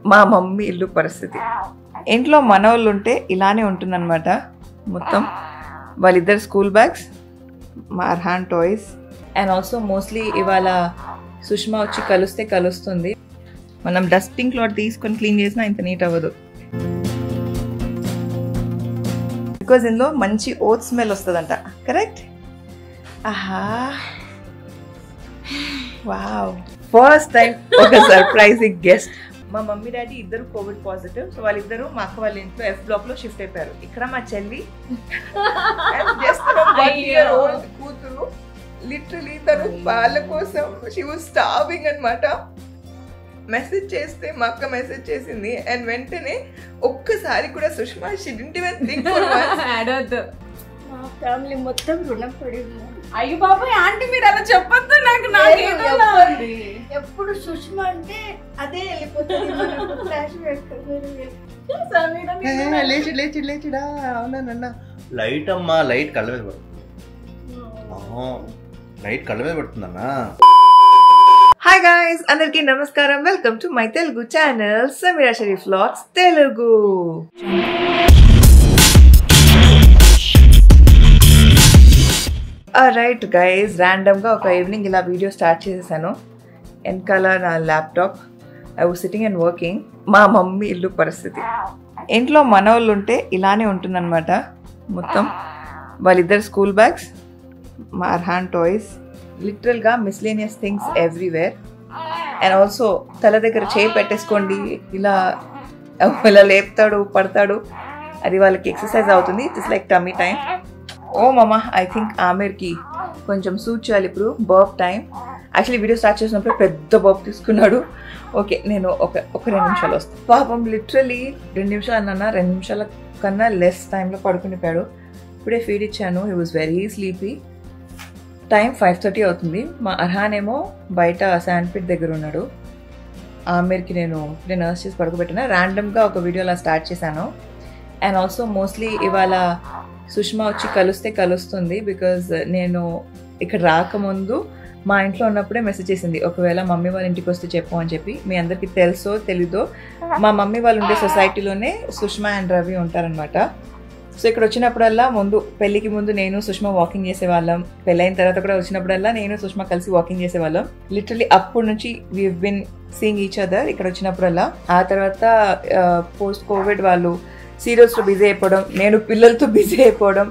మా మమ్మీ ఇల్లు పరిస్థితి. ఇంట్లో మనవాళ్ళు ఉంటే ఇలానే ఉంటుందన్నమాట. మొత్తం వాళ్ళిద్దరు స్కూల్ బ్యాగ్స్, మా Arhan toys, and also mostly ఇవాళ సుష్మా వచ్చి కలుస్తుంది. మనం డస్టింగ్ క్లాత్ తీసుకొని క్లీన్ చేసినా ఇంత నీట్ అవ్వదు, బికాజ్ ఇందులో మంచి ఓట్ స్మెల్ వస్తుందంట. కరెక్ట్? ఆహా, వావ్, ఫస్ట్ టైం ఒక సర్ప్రైజింగ్ గెస్ట్. మా మమ్మీ డాడీ ఇద్దరు కోవిడ్ పాజిటివ్. సో వాళ్ళిద్దరు మా అక్క వాళ్ళ ఇంట్లో F బ్లాక్ లో షిఫ్ట్ అయిపోయారు. ఇక్కడ మా చెల్లి కూతురు లిటరలీ తను వాళ్ళ కోసం షీ వాజ్ స్టార్వింగ్ అనమాట. మెసేజ్ చేస్తే మా అక్క మెసేజ్ చేసింది అండ్ వెంటనే ఒక్కసారి కూడా Sushma she didn't even think for once అడొద్దు. మా ఫ్యామిలీ మొత్తం రుణపడి ఉంది. అయ్యో బాబాయ్ ఆంటీ మీరు అలా చెప్పొద్దు. నాకు ఎప్పుడు సుష్మా అంటే అదే వెళ్ళిపోతుంది మనకు ఫ్లాష్ బ్యాక్. లేచిడా అవునా లైట్ అమ్మా, లైట్ కళ్ళ మీద పడుతుంది. లైట్ కళ్ళ మీద పడుతుందన్నా. హాయ్ గైస్, అందరికీ నమస్కారం. Welcome to my Telugu channel Sameera Sharif vlogs Telugu. Right guys, ర్యాండమ్గా ఒక ఈవినింగ్ ఇలా వీడియో స్టార్ట్ చేసేసాను. వెనకాల నా laptop, I was sitting and working. మా మమ్మీ ఇల్లు పరిస్థితి. ఇంట్లో మనవాళ్ళు ఉంటే ఇలానే ఉంటుందన్నమాట. మొత్తం వాళ్ళిద్దరు స్కూల్ బ్యాగ్స్, మా అర్హాన్ టాయ్స్, లిటరల్గా miscellaneous things everywhere. And also తల దగ్గర చేయి పెట్టేసుకోండి, ఇలా లేపుతాడు పడతాడు, అది వాళ్ళకి ఎక్సర్సైజ్ అవుతుంది. It's like tummy time. ఓ మామ, ఐ థింక్ ఆమెర్కి కొంచెం సూట్ చేయాలి ఇప్పుడు. Burp time. Actually video start చేసినప్పుడు పెద్ద బర్ప్ తీసుకున్నాడు. ఓకే, నేను ఒక 2 నిమిషాలు వస్తాను. పాపం లిటరలీ 2 నిమిషాలు అన్నా, 2 నిమిషాల కన్నా లెస్ టైంలో పడుకునిపోయాడు. ఇప్పుడే ఫీడ్ ఇచ్చాను. He was very sleepy. Time 5:30 అవుతుంది. మా అర్హాన్ ఏమో బయట శాండ్పిట్ దగ్గర ఉన్నాడు. ఆమెర్కి నేను ఇప్పుడే నర్స్ చేసి పడుకోబెట్టిన. ర్యాండమ్గా ఒక వీడియో అలా స్టార్ట్ చేశాను. అండ్ ఆల్సో మోస్ట్లీ ఇవాళ సుష్మా వచ్చి కలుస్తుంది. బికాజ్ నేను ఇక్కడ రాకముందు మా ఇంట్లో ఉన్నప్పుడే మెసేజ్ చేసింది, ఒకవేళ మమ్మీ వాళ్ళ ఇంటికి వస్తే చెప్పు అని చెప్పి. మీ అందరికీ తెలుసో తెలీదో, మా మమ్మీ వాళ్ళు ఉండే సొసైటీలోనే సుష్మా అండ్ రవి ఉంటారనమాట. సో ఇక్కడ వచ్చినప్పుడల్లా పెళ్ళికి ముందు నేను సుష్మా వాకింగ్ చేసేవాళ్ళం. పెళ్ళైన తర్వాత కూడా వచ్చినప్పుడల్లా నేను సుష్మా కలిసి వాకింగ్ చేసేవాళ్ళం. లిటరలీ అప్పటి నుంచి we been seeing each other ఇక్కడ వచ్చినప్పుడల్లా. ఆ తర్వాత పోస్ట్ కోవిడ్ వాళ్ళు సీరియల్స్లో బిజీ అయిపోవడం, నేను పిల్లలతో బిజీ అయిపోవడం,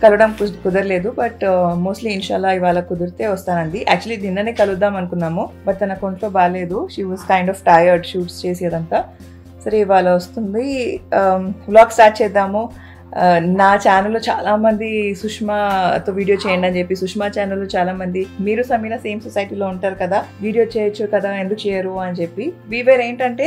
కలవడం కుదరలేదు. బట్ మోస్ట్లీ ఇన్షాల్లా ఇవాళ కుదిరితే వస్తానండి. యాక్చువల్లీ నిన్ననే కలుద్దాం అనుకున్నాము, బట్ తన ఒంట్లో బాగాలేదు. She was kind of tired shoots చేసేదంతా. సరే ఇవాళ వస్తుంది. వ్లాగ్ స్టార్ట్ చేద్దాము. నా ఛానల్లో చాలామంది సుష్మాతో వీడియో చేయండి అని చెప్పి, సుష్మా ఛానల్లో చాలామంది మీరు సమీరా సేమ్ సొసైటీలో ఉంటారు కదా, వీడియో చేయొచ్చు కదా, ఎందుకు చేయరు అని చెప్పి. వీవేర్ ఏంటంటే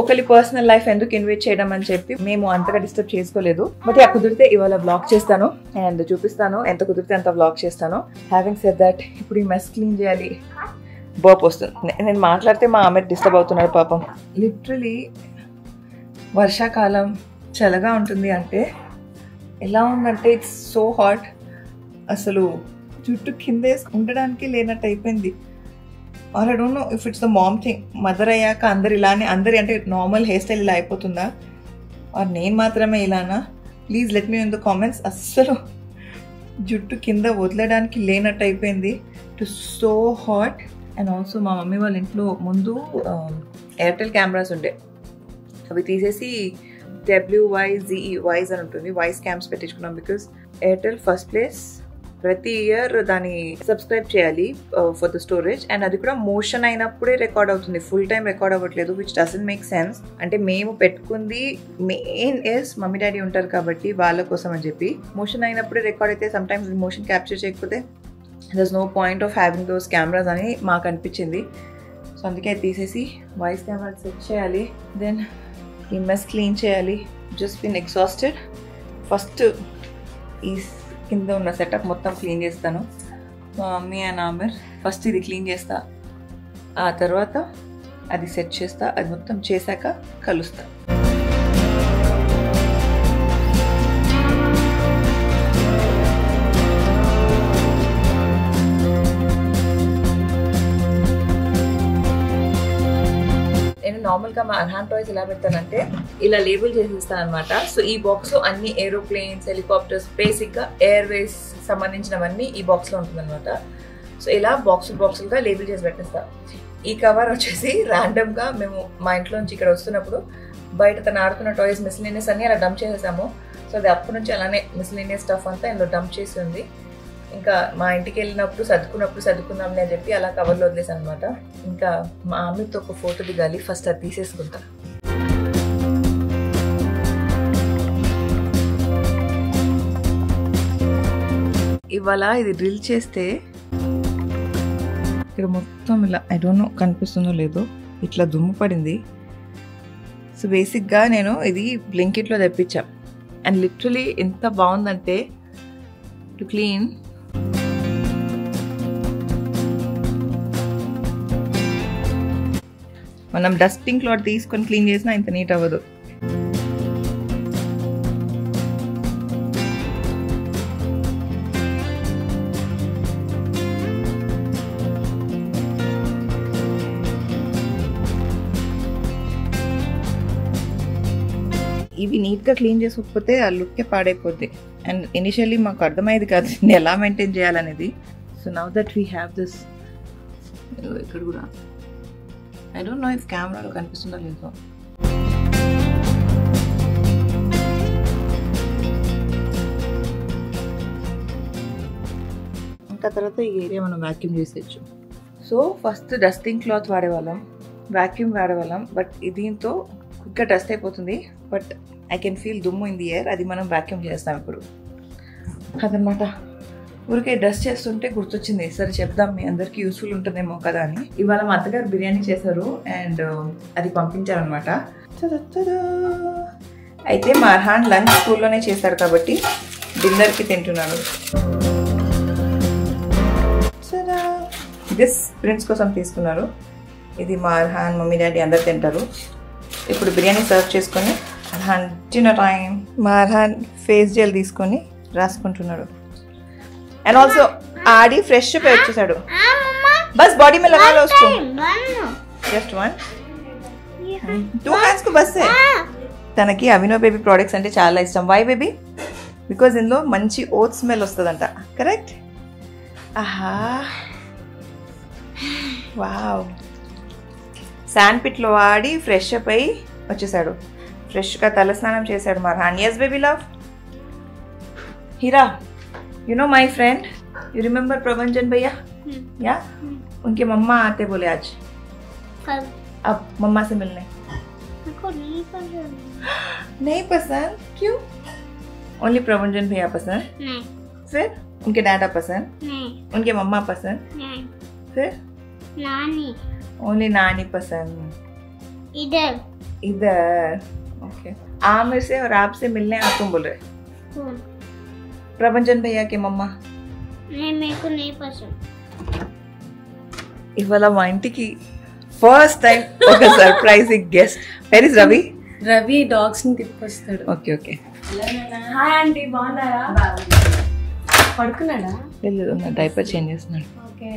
ఒకరి పర్సనల్ లైఫ్ ఎందుకు ఇన్వైట్ చేయడం అని చెప్పి మేము అంతగా డిస్టర్బ్ చేసుకోలేదు. బట్ కుదిరితే ఇవాళ వ్లాగ్ చేస్తాను అండ్ చూపిస్తాను. ఎంత కుదిరితే అంత వ్లాగ్ చేస్తాను. హ్యావింగ్ సెడ్ దట్, ఇప్పుడు ఈ మెస్ క్లీన్ చేయాలి. బర్ప్ వస్తుంది. నేను మాట్లాడితే మా ఆమె డిస్టర్బ్ అవుతున్నారు పాపం. లిటరలీ వర్షాకాలం చల్లగా ఉంటుంది అంటే ఎలా ఉందంటే ఇట్స్ సో హాట్. అసలు జుట్టు కిందే ఉండడానికి లేనట్టు అయిపోయింది. Or I don't know if it's the mom thing. Mother అయ్యాక అందరు ఇలానే, అందరి అంటే నార్మల్ హెయిర్ స్టైల్ ఇలా అయిపోతుందా, ఆర్ నేను మాత్రమే ఇలానా? Please let me in the comments. అస్సలు జుట్టు కింద వదలడానికి లేనట్టు అయిపోయింది. It is so hot. And also మా మమ్మీ వాళ్ళ ఇంట్లో ముందు ఎయిర్టెల్ కెమెరాస్ ఉండే, అవి తీసేసి WYZE వైజ్ అని ఉంటుంది, వైజ్ క్యామ్స్ పెట్టించుకున్నాం. బికాస్ ఎయిర్టెల్ ఫస్ట్ ప్లేస్ ప్రతి ఇయర్ దాన్ని సబ్స్క్రైబ్ చేయాలి ఫర్ ద స్టోరేజ్. అండ్ అది కూడా మోషన్ అయినప్పుడే రికార్డ్ అవుతుంది, ఫుల్ టైం రికార్డ్ అవ్వట్లేదు, విచ్ డజంట్ మేక్ సెన్స్. అంటే మేము పెట్టుకుంది మెయిన్ ఇస్ మమ్మీ డాడీ ఉంటారు కాబట్టి వాళ్ళ కోసం అని చెప్పి. మోషన్ అయినప్పుడే రికార్డ్ అయితే సమ్ టైమ్స్ మోషన్ క్యాప్చర్ చేయకపోతే there's no point of having those cameras అని మాకు అనిపించింది. సో అందుకే తీసేసి వాయిస్ కెమెరా సెట్ చేయాలి. దెన్ ఈ మెస్ క్లీన్ చేయాలి. Just been exhausted. ఫస్ట్ ఈ కింద ఉన్న సెటప్ మొత్తం క్లీన్ చేస్తాను. మా మమ్మీ అండ్ ఆమెర్ ఫస్ట్ ఇది క్లీన్ చేస్తా, ఆ తర్వాత అది సెట్ చేస్తా. అది మొత్తం చేశాక కలుస్తా. నేను నార్మల్గా మా అర్హాన్ టాయ్స్ ఎలా పెడతానంటే ఇలా లేబుల్ చేసేస్తాను అనమాట. సో ఈ బాక్స్లో అన్ని ఏరోప్లేన్స్, హెలికాప్టర్స్, బేసిక్గా ఎయిర్వేస్ సంబంధించినవన్నీ ఈ బాక్స్లో ఉంటుందన్నమాట. సో ఇలా బాక్సులుగా లేబుల్ చేసి పెట్టేస్తాను. ఈ కవర్ వచ్చేసి ర్యాండమ్గా మేము మా ఇంట్లో నుంచి ఇక్కడ వస్తున్నప్పుడు బయట తను ఆడుతున్న టాయ్స్ మిస్లీనియస్ అన్ని అలా డంప్ చేసేసాము. సో అది అప్పటి నుంచి అలానే మిస్లీనియస్ స్టఫ్ అంతా ఇందులో డంప్ చేసి ఉంది. ఇంకా మా ఇంటికి వెళ్ళినప్పుడు సర్దుకుందాంలే అని చెప్పి అలా కవర్లో వదిలేసాను అనమాట. ఇంకా మా ఆమెతో ఒక ఫోటో దిగాలి, ఫస్ట్ అది తీసేసుకుంటా. ఇవాళ ఇది డ్రిల్ చేస్తే ఇక్కడ మొత్తం ఇలా ఐ డోంట్ నో కనిపిస్తుందో లేదో ఇట్లా దుమ్ము పడింది. సో బేసిక్గా నేను ఇది బ్లింకిట్లో తెప్పించా అండ్ లిటరలీ ఎంత బాగుందంటే టు క్లీన్. మనం డస్టింగ్ క్లాత్ తీసుకొని క్లీన్ చేసినా ఇంత నీట్ అవ్వదు. ఇవి నీట్గా క్లీన్ చేసుకోకపోతే ఆ లుక్కే పాడైపోద్ది. అండ్ ఇనిషియల్లీ మాకు అర్థమయ్యేది కాదు ఎలా మెయింటైన్ చేయాలనేది. So now that we have this. ఇక్కడ కూడా ఐ డోంట్ నో ఇఫ్ కెమెరాలో కనిపిస్తుందో లేదో. ఇంకా తర్వాత ఈ ఏరియా మనం వ్యాక్యూమ్ చేసేయచ్చు. సో ఫస్ట్ డస్టింగ్ క్లాత్ వాడేవాళ్ళం, వ్యాక్యూమ్ వాడేవాళ్ళం. బట్ దీంతో క్విక్గా డస్ట్ అయిపోతుంది. బట్ ఐ కెన్ ఫీల్ దుమ్ము ఇన్ ది ఎయిర్. అది మనం వ్యాక్యూమ్ చేస్తాం ఇప్పుడు. అదనమాట. ఊరికే డస్ట్ చేస్తుంటే గుర్తొచ్చింది, సరే చెప్దాం మీ అందరికీ యూస్ఫుల్ ఉంటుందేమో కదా అని. ఇవాళ మా అత్తగారు బిర్యానీ చేశారు అండ్ అది పంపించారనమాట. అయితే మా అర్హాన్ లంచ్ స్కూల్లోనే చేశారు కాబట్టి డిన్నర్కి తింటున్నాడు. దిస్ ప్రిన్స్ కోసం తీసుకున్నారు. ఇది మా అర్హాన్, మమ్మీ, డాడీ అందరు తింటారు. ఇప్పుడు బిర్యానీ సర్వ్ చేసుకొని అర్హాన్ డిన్నర్ టైం. మా అర్హాన్ ఫేస్ జెల్ తీసుకొని రాసుకుంటున్నాడు. एंड ऑल्सो आड़ी फ्रेश पे వచ్చేసాడు. बस बॉडी में लगा लो उसको, जस्ट वन, टू हैंड्स को बस है. తనకి అవినో బేబీ ప్రొడక్ట్స్ అంటే చాలా ఇష్టం. Why baby? బికాజ్ ఇందులో మంచి ఓట్ స్మెల్ వస్తుందంట. కరెక్ట్? ఆహా, వావ్. శాండ్ పిట్లో ఆడి ఫ్రెష్ అప్ అయి వచ్చేసాడు. ఫ్రెష్గా తలస్నానం చేశాడు మా Arhaan. Yes baby love. Heera, you know my friend, you remember Prabhanjan भैया? या उनके मम्मा आते बोले आज. कब? अब मम्मा से मिलने. मेरे नहीं पसंद. नहीं पसंद? क्यों? ओनली प्रभंजन भैया पसंद? नहीं. फिर उनके डैडा पसंद? नहीं. उनके मम्मा पसंद? नहीं. फिर नानी. ओनली नानी पसंद. इधर. इधर. ओके. आमिर से और आपसे मिलने आप तुम बोल रहे? कौन? प्रभंजन भैया के मम्मा. नहीं, मेरे को नहीं पसंद. ఇవాళ మా ఇంటికి ఫస్ట్ టైం ఒక surprising guest. Where is Ravi? Ravi dogs ని తిప్పొస్తాడు. Okay okay. హాయ్ ఆంటీ, బాగున్నారా? పడుకున్నాడా? లేదు, నా డైపర్ చేంజ్ చేస్తున్నాడు. Okay,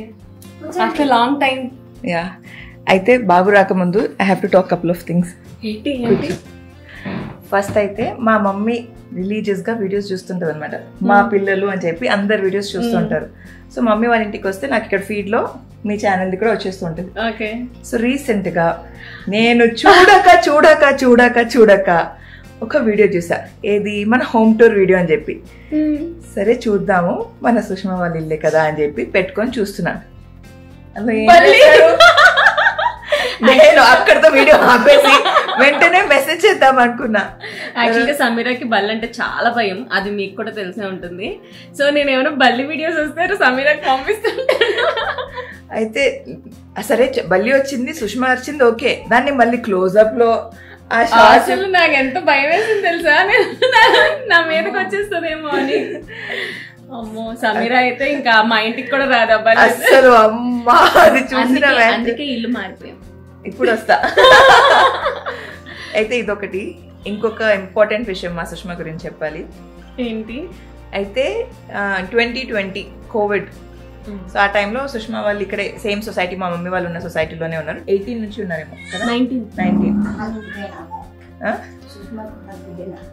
after long time. Yeah. అయితే బాబు రాకముందు I have to talk couple of things. ఏంటి? ఫస్ట్ అయితే మా మమ్మీ రిలీజియస్గా వీడియోస్ చూస్తుంటుంది అనమాట. మా పిల్లలు అని చెప్పి అందరు వీడియోస్ చూస్తుంటారు. సో మమ్మీ వాళ్ళ ఇంటికి వస్తే నాకు ఇక్కడ ఫీడ్లో మీ ఛానల్ది కూడా వచ్చేస్తుంటుంది. ఓకే. సో రీసెంట్గా నేను చూడక ఒక వీడియో చూసా. ఏది? మన హోమ్ టూర్ వీడియో అని చెప్పి. సరే చూద్దాము, మన సుష్మా వాళ్ళ ఇల్లే కదా అని చెప్పి పెట్టుకొని చూస్తున్నాను. నేను అక్కడితో వీడియో ఆపేసి వెంటనే మెసేజ్ చేద్దాం అనుకున్నా. యాక్చువల్గా సమీరాకి బల్లి అంటే చాలా భయం, అది మీకు కూడా తెలిసే ఉంటుంది. సో నేను ఏమైనా బల్లి వీడియోస్ వస్తే సమీరాకి పంపిస్తుంటాను. అయితే సరే బల్లి వచ్చింది, సుష్మా వచ్చింది, ఓకే. దాన్ని మళ్ళీ క్లోజ్అప్ లో అసలు నాకు ఎంత భయం వేసింది తెలుసా, నా మీదకి వచ్చేస్తుందేమో అని. అమ్మో, సమీరా అయితే ఇంకా మా ఇంటికి కూడా రాదబ్బా అసలు. అమ్మా, అది చూసిన అందుకే ఇల్లు మారిపోయాం. ఇప్పుడు వస్తా. అయితే ఇదొకటి. ఇంకొక ఇంపార్టెంట్ విషయం మా సుష్మా గురించి చెప్పాలి. ఏంటి? అయితే 2020 కోవిడ్ సో ఆ టైంలో సుష్మా వాళ్ళు ఇక్కడే సేమ్ సొసైటీ, మా మమ్మీ వాళ్ళు ఉన్న సొసైటీలోనే ఉన్నారు. 18 నుంచి ఉన్నారేమో కదా, 19.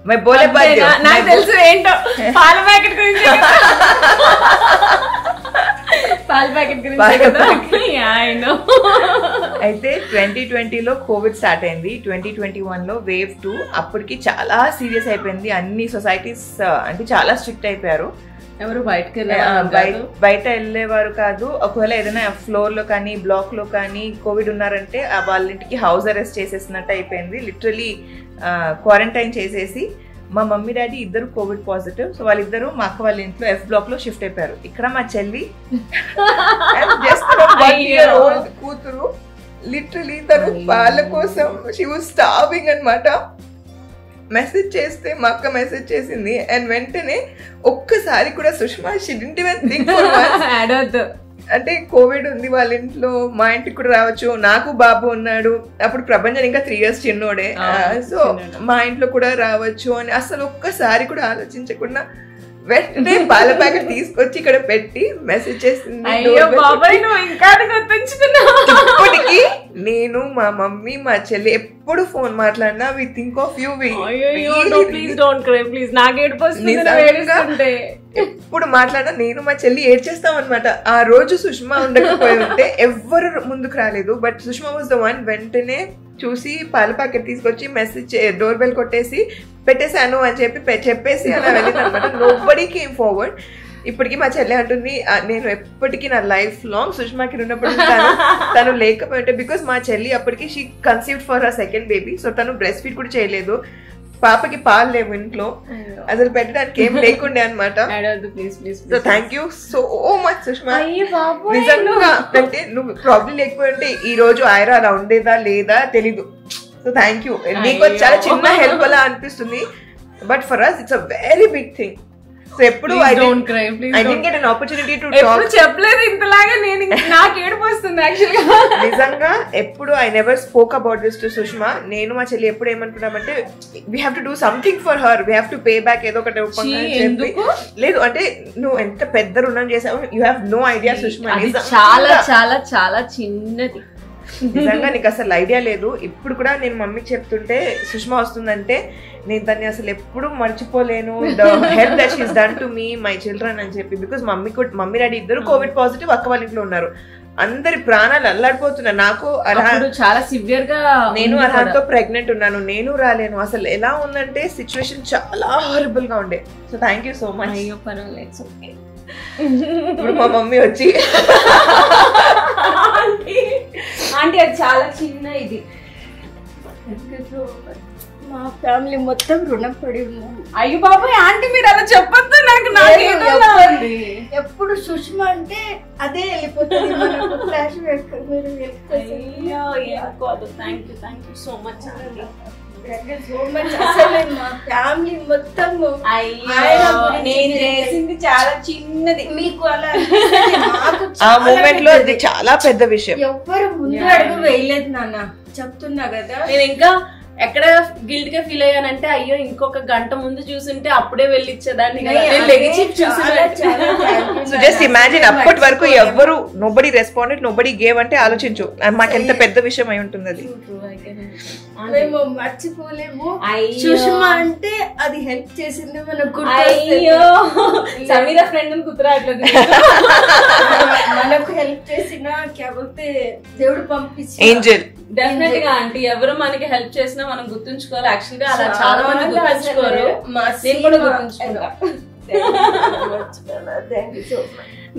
मैं बोले నాకు తెలుసు ఏంటో పాల ప్యాకెట్ గురించి పాల ప్యాకెట్ గురించి అయితే 2020లో కోవిడ్ స్టార్ట్ అయింది. 2021లో వేవ్ 2 అప్పటికి చాలా సీరియస్ అయిపోయింది. అన్ని సొసైటీస్ అంటే చాలా స్ట్రిక్ట్ అయిపోయారు. ఎవరు బయట వెళ్ళేవారు కాదు. ఒకవేళ ఏదైనా ఫ్లోర్ లో కానీ బ్లాక్ లో కానీ కోవిడ్ ఉన్నారంటే వాళ్ళ ఇంటికి హౌస్ అరెస్ట్ చేసేసినట్టు అయిపోయింది. లిటరలీ క్వారంటైన్ చేసేసి మా మమ్మీ డాడీ ఇద్దరు కోవిడ్ పాజిటివ్. సో వాళ్ళిద్దరు మా అక్క వాళ్ళ ఇంట్లో F బ్లాక్ లో షిఫ్ట్ అయిపోయారు. ఇక్కడ మా చెల్లి కూతురు లిటరలీ తను వాళ్ళ కోసం షీ వాజ్ స్టార్వింగ్ అన్నమాట. మెసేజ్ చేస్తే మా అక్క మెసేజ్ చేసింది అండ్ వెంటనే ఒక్కసారి కూడా Sushma she didn't even think for once అంటే కోవిడ్ ఉంది వాళ్ళ ఇంట్లో, మా ఇంటికి కూడా రావచ్చు, నాకు బాబు ఉన్నాడు, అప్పుడు ప్రభంజన్ ఇంకా 3 years చిన్నోడే, సో మా ఇంట్లో కూడా రావచ్చు అని అసలు ఒక్కసారి కూడా ఆలోచించకుండా వెంటనే పాల ప్యాకెట్ తీసుకొచ్చి ఇక్కడ పెట్టి మెసేజ్ చేసింది. ఇప్పటికి నేను మా మమ్మీ మా చెల్లి ఎప్పుడు ఫోన్ మాట్లాడినా వి థింక్ ఆఫ్ యూ. ఎప్పుడు మాట్లాడినా నేను మా చెల్లి ఏడ్చేస్తాం అనమాట. ఆ రోజు సుష్మా ఉండకపోయి ఉంటే ఎవ్వరు ముందుకు రాలేదు. But Sushma was the one. వెంటనే చూసి పాల ప్యాకెట్ తీసుకొచ్చి మెసేజ్ డోర్ బెల్ కొట్టేసి పెట్టేశాను అని చెప్పేసి అలా వెళ్ళింది అనమాట. Nobody came forward. ఇప్పటికీ మా చెల్లి అంటుంది నేను ఎప్పటికీ నా లైఫ్ లాంగ్ సుష్మాకి ఉన్నప్పుడు తను లేకపోయింటే, బికాస్ మా చెల్లి అప్పటికి she conceived for her second baby. So తను బ్రెస్ట్ ఫీడ్ కూడా చేయలేదు. పాపకి పాలు లేవు ఇంట్లో, అసలు పెట్టడానికి ఏం లేకుండే అనమాట. So thank you so much Sushma. నిజంగా అంటే నువ్వు ప్రాబ్లం లేకపోతే ఈ రోజు ఐరా అలా ఉండేదా లేదా తెలీదు. So thank you. నీకు చాలా చిన్న హెల్ప్ అలా అనిపిస్తుంది, but for us it's a very big thing. So ఎప్పుడు I didn't get an opportunity to talk. చెప్పలేదు ఇంతలాగా. నేను నాకు ఏడుపు వస్తుంది యాక్చువల్గా. నిజంగా ఎప్పుడు I never spoke about this to Sushma. నేను మా చెల్లి ఎప్పుడు ఏమనుకున్నామంటే we have to do something for her, we have to pay back ఏదో ఒకటి చెప్పి. లేదు అంటే నువ్వు ఎంత పెద్ద రుణం చేసావు, you have no idea Sushma. చాలా చాలా చాలా చిన్నది. నిజంగా నీకు అసలు ఐడియా లేదు. ఇప్పుడు కూడా నేను మమ్మీకి చెప్తుంటే సుష్మా వస్తుందంటే నేను దాన్ని అసలు ఎప్పుడు మర్చిపోలేను. The help that she's done to me my children అని చెప్పి. బికాస్ మమ్మీ డాడీ ఇద్దరు కోవిడ్ పాజిటివ్, అక్క వాళ్ళ ఇంట్లో ఉన్నారు. అందరి ప్రాణాలు అల్లాడిపోతున్నారు. నాకు చాలా సివియర్ గా నేను అర్హాన్తో ప్రెగ్నెంట్ ఉన్నాను, నేను రాలేను. అసలు ఎలా ఉందంటే సిచ్యువేషన్ చాలా హారబుల్ గా ఉండే. So thank you so much. ఇప్పుడు మా మమ్మీ వచ్చి ఆంటీ అది చాలా చిన్న ఇది, మా ఫ్యామిలీ మొత్తం రుణపడి ఉన్నాం. అయ్యో బాబాయ్ ఆంటీ మీరు అలా చెప్పొద్దు. ఎప్పుడు సుష్మా అంటే అదే వెళ్ళిపోతుంది మనకు ఫ్లాష్ బ్యాక్. మీరు థ్యాంక్ యూ సో మచ్ అసలు మా ఫ్యామిలీ మొత్తం నేను చేసింది చాలా చిన్నది. మీకు అలా ఆ మూమెంట్ లో అది చాలా పెద్ద విషయం. ఎవ్వరు ముందు అడుగు వేయలేదు నాన్న, చెప్తున్నా కదా. నేను ఇంకా ఎక్కడ గిల్ట్ గా ఫీల్ అయ్యానంటే అయ్యో ఇంకొక గంట ముందు చూసుంటే అప్పుడే వెళ్ళిచ్చేదాన్ని. జస్ట్ ఇమాజిన్ అప్పటి వరకు ఎవ్వరు నోబడీ రెస్పాండెడ్, నోబడీ గేవ్ అంటే ఆలోచించు మాకెంత పెద్ద విషయం అయి ఉంటుంది అది. మేము మర్చిపోలేము. సుష్మా అంటే అది హెల్ప్ చేసింది మనకు. అయ్యో సమీరా ఫ్రెండ్ గుర్తురాట్లేదు. మనకు హెల్ప్ చేసిన కాకపోతే దేవుడు పంపించి ఏంజెల్. డెఫినెట్ గా ఆంటీ ఎవరు మనకి హెల్ప్ చేసినా మనం గుర్తుంచుకోవాలి. యాక్చువల్ గా అలా చాలా మంది గుర్తుంచుకోరు, నేను కూడా గుర్తుంచుకున్నా.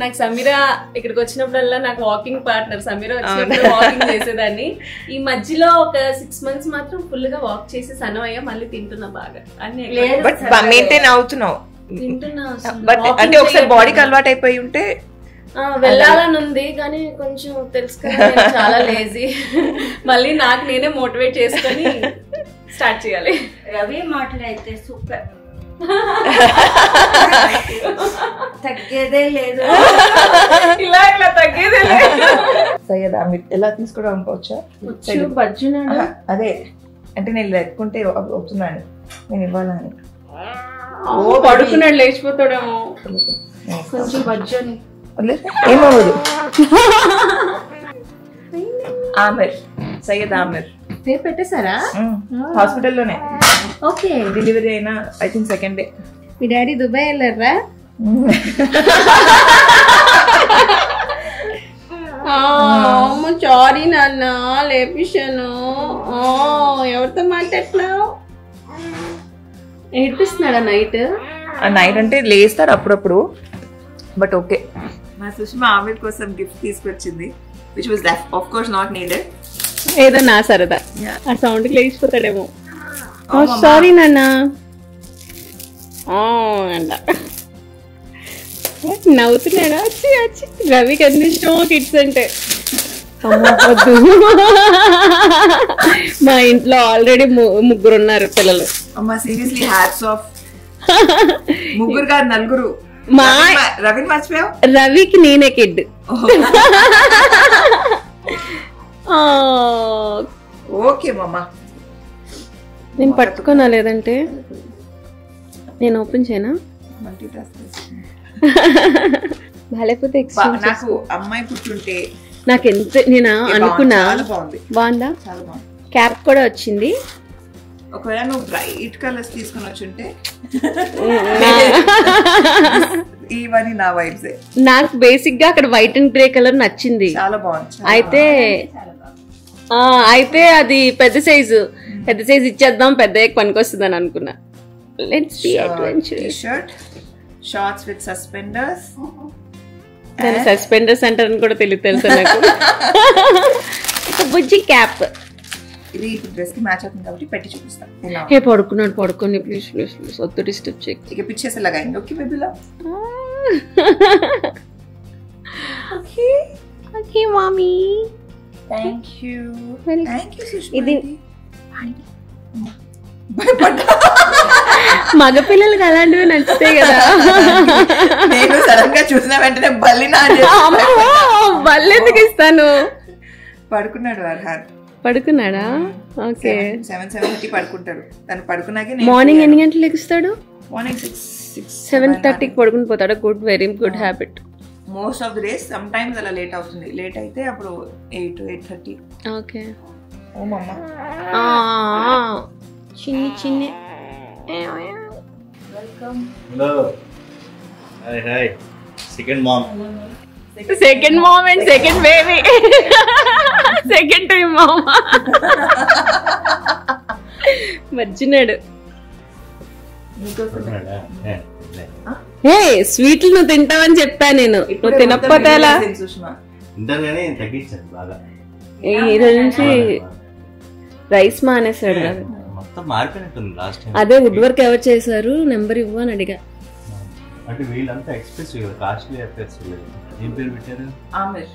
నాకు సమీరా ఇక్కడికి వచ్చినప్పుడల్లా నాకు వాకింగ్ పార్ట్నర్. సమీరా వచ్చినప్పుడు వాకింగ్ చేసేదాన్ని. ఈ మధ్యలో ఒక 6 months మాత్రం ఫుల్ గా వాక్ చేసి సన్నమయ్యా మళ్ళీ తింటున్నా బాగా అన్ని. బట్ మెయింటైన్ అవుతున్నావు తింటున్నా. బట్ అంటే ఒకసారి బాడీకి అలవాటు అయిపోయి ఉంటే వెళ్ళాలని ఉంది కానీ కొంచెం తెలుసు కదా చాలా లేజీ. మళ్ళీ నాకు నేనే మోటివేట్ చేసుకొని స్టార్ట్ చేయాలి. రవి మాట్లాడితే సూపర్, తగ్గేదే లేదు. ఇలా ఇలా తగ్గేదే లేదు. సయ్యదా మీరు ఎలా తీసుకోవడం అనుకోవచ్చా? అదే అంటే నేను లేకుంటే అవుతున్నాను నేను ఇవ్వాలని. పడుకున్నాడు లేచిపోతాడేమో కొంచెం బజ్జని. ఏమవ్వదు. ఆమిర్, సయ్యద్ ఆమిర్ పేరు పెట్టేశారా? హాస్పిటల్లోనే. ఓకే. డెలివరీ అయినా I think second day. Me daddy Dubai వెళ్ళారా? సారీ నాన్న, లేపిషాను. ఎవరితో మాట్లాడుతున్నావు? ఏడిపిస్తున్నాడా నైట్? నైట్ అంటే లేస్తారు అప్పుడప్పుడు, బట్ ఓకే. మా సుష్మా ఆమిర్ కోసం గిఫ్ట్ తీసుకొచ్చింది, which was of course not needed. ఏదో నా సరదా. ఆ సౌండ్ కి లేచిపోతాడేమో. సారీ నాన్న అంట. నవ్వుతున్నాడా? రవికి అన్ని ఇష్టం కిడ్స్ అంటే. మా ఇంట్లో ఆల్రెడీ ముగ్గురు ఉన్నారు పిల్లలు. అమ్మా సీరియస్లీ హ్యాట్స్ ఆఫ్. ముగ్గురు కాదు, నలుగురు. మా రవిని మర్చిపోయావు? రవికి నేనే కిడ్. ఓకే మమ్మా. నేను పట్టుకోనా లేదంటే నేను ఓపెన్ చేయనా? బాలేకపోతే నాకు అమ్మాయి పుట్టుంటే నాకు ఎంత నేను అనుకున్నా. బాగుందా? చాలా బాగుంది. క్యాప్ కూడా వచ్చింది. ఒకవేళ నువ్వు బ్రైట్ కలర్స్ తీసుకుని వచ్చుంటే ఇవన్నీ నా వైబ్స్. నాకు బేసిక్ గా అక్కడ వైట్ అండ్ గ్రే కలర్ నచ్చింది. చాలా బాగుంది. అయితే అది పెద్ద సైజు ఇచ్చేద్దాం, పెద్ద పనికి అని అనుకున్నా. Let's be adventurous. Shirt, shorts with suspenders. దాని సస్పెండర్స్ అంటారని కూడా తెలుసా నాకు. బుజ్జి క్యాప్. ఇది డ్రెస్ కి మ్యాచ్ అవుతుంది కాబట్టి పెట్టి చూపిస్తాను. హే పడుకోండి ప్లీజ్ వద్దు, డిస్టర్బ్ చేయకు. ఇక పిచ్చేసి लगाएंगे. ఓకే బేబీలా. Okay mummy. Thank you Sushma. ఇది మగపిల్లలకి అలాంటివి నచ్చుతాయి కదా. నేను సడన్ గా చూసిన వెంటనే బల్లెందుకు ఇస్తాను. పడుకున్నాడు అర్హాన్. పడుకున్నాడా? ఓకే. 7:30 పడుకుంటాడు. తను పడుకున్నాకే మార్నింగ్ ఎన్ని గంటలు లెగుస్తాడు? మార్నింగ్ 7:30కి పడుకుని పోతాడు. Very good habit. Most of the days. Some times అలా లేట్ అవుతుంది. లేట్ అయితే అప్పుడు 8:30. ఓకే. ఓ మమ్మా. చిన్ని welcome. Hello. Hi. Second mom and second baby. Second time మామ. మర్చినాడు. స్వీట్లు నువ్వు తింటావని చెప్పా నేను. నువ్వు తినకపోతే ఎలా? తగ్గించాను బాగా. ఈ రోజు నుంచి రైస్ మానేసాడు. మొత్తం మారిపోయినట్టుంది లాస్ట్ టైం. అదే వుడ్ వర్క్ ఎవరు చేశారు, నెంబర్ ఇవ్వు అని అడిగా. అంటే వీళ్ళంతా ఎక్స్పెన్సివ్, కాస్ట్లీ అఫేర్స్. ఏం పేరు పెట్టారు? ఆమిర్,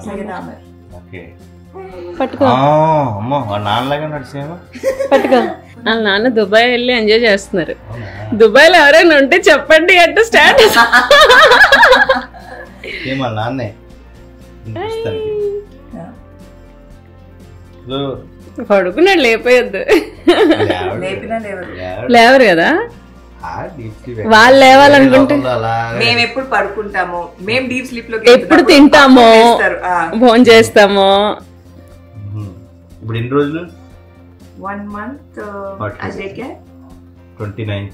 సయ్యద్ ఆమిర్. ఓకే. పట్టుకో. అమ్మో, నాన్నలాగా నడిచేమో. పట్టుకో. వాళ్ళ నాన్న దుబాయ్ వెళ్ళి ఎంజాయ్ చేస్తున్నారు. దుబాయ్ లో ఎవరైనా ఉంటే చెప్పండి అంటే స్టాటస్. ఏమో నాన్నే పడుకున్నాడు, లేపేయద్దు. లేవరు కదా వాళ్ళు. లేవాలనుకుంటే మేము ఎప్పుడు పడుకుంటామో, మేము డీప్ స్లీప్ లో ఎప్పుడు తింటామో, భోజనం చేస్తామో. ఇప్పుడు ఎన్ని రోజులు? 1 month. 29.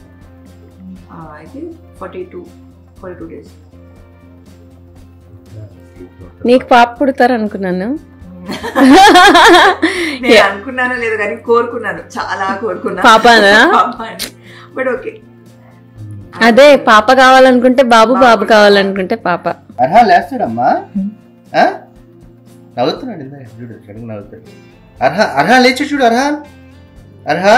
I think 42 days. నీకు పాప పుడతారు అనుకున్నాను. నేను అనుకున్నానో లేదు కానీ కోరుకున్నాను, చాలా కోరుకున్నాను పాపనా. But okay. అదే పాప కావాలనుకుంటే బాబు, బాబు కావాలనుకుంటే పాప. అర్హా లేస్తాడమ్మా. నవ్వుతున్నాడు ఇందా, చూడు సడన్ నవ్వుతాడు. అర్హా లేచి చూడు. అర్హా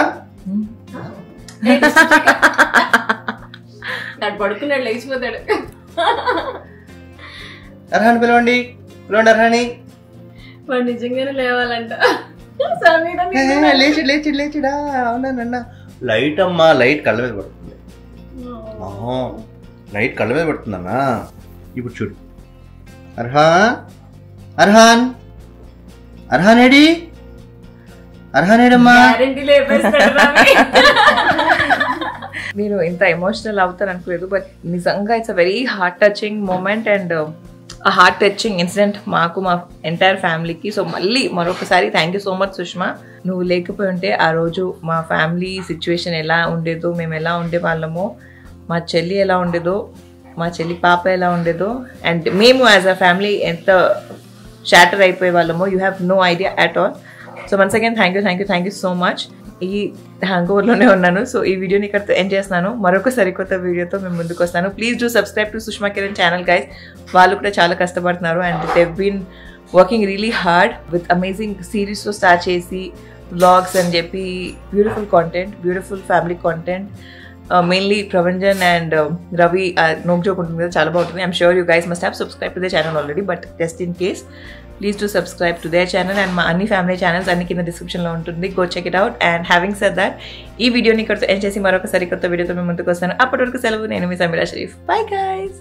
పడుకున్నాడు, లేచిపోతాడు. అర్హాని పిలవండి అర్హాని. వాడు నిజంగానే లేవాలంట. లేచిడా. అవునా లైట్ అమ్మా, లైట్ కళ్ళ మీద పడుతుంది. లైట్ కళ్ళ మీద పడుతుందన్నా. ఇప్పుడు చూడు. అర్హాన్ ఏడి? అర్హాన్ ఏడమ్మా? నేను ఇంత ఎమోషనల్ అవుతాను అనుకోలేదు, బట్ నిజంగా it's a very heart touching moment and a heart touching incident మాకు మా ఎంటైర్ ఫ్యామిలీకి. సో మళ్ళీ మరొకసారి thank you so much Sushma. నువ్వు లేకపోయి ఉంటే ఆ రోజు మా ఫ్యామిలీ సిచ్యువేషన్ ఎలా ఉండేదో, మేము ఎలా ఉండేవాళ్ళమో, మా చెల్లి ఎలా ఉండేదో, మా చెల్లి పాప ఎలా ఉండేదో, అండ్ మేము యాజ్ అ ఫ్యామిలీ ఎంత షాటర్ అయిపోయే వాళ్ళమో, you have no idea at all. So once again thank you so much. ఈ హ్యాంగ్ ఓవర్లోనే ఉన్నాను. సో ఈ వీడియోని ఇక్కడ ఎండ్ చేస్తున్నాను. మరొక సరికొత్త వీడియోతో మేము ముందుకు వస్తాను. Please do subscribe to Sushma Kiran channel guys. వాళ్ళు కూడా చాలా కష్టపడుతున్నారు and they've been working really hard with amazing సిరీస్తో స్టార్ట్ చేసి వ్లాగ్స్ అని చెప్పి beautiful content, beautiful family content. Mainly Pravanjan and Ravi నోక్ జోక్ ఉంటుంది కదా, చాలా బాగుంటుంది. I'm sure you guys must have subscribe to the channel already, but just in case please do subscribe to their channel. And మా అన్ని ఫ్యామిలీ ఛానల్స్ అన్ని కింద డిస్క్రిప్షన్లో ఉంటుంది, go check it out. And having said that, ఈ వీడియోని ఇక్కడ end చేసి మరొక సరికొత్త వీడియోతో మేము ముందుకు వస్తాను. అప్పటి వరకు సెలవు. నేను మీ సమీరా షరీఫ్. Bye guys.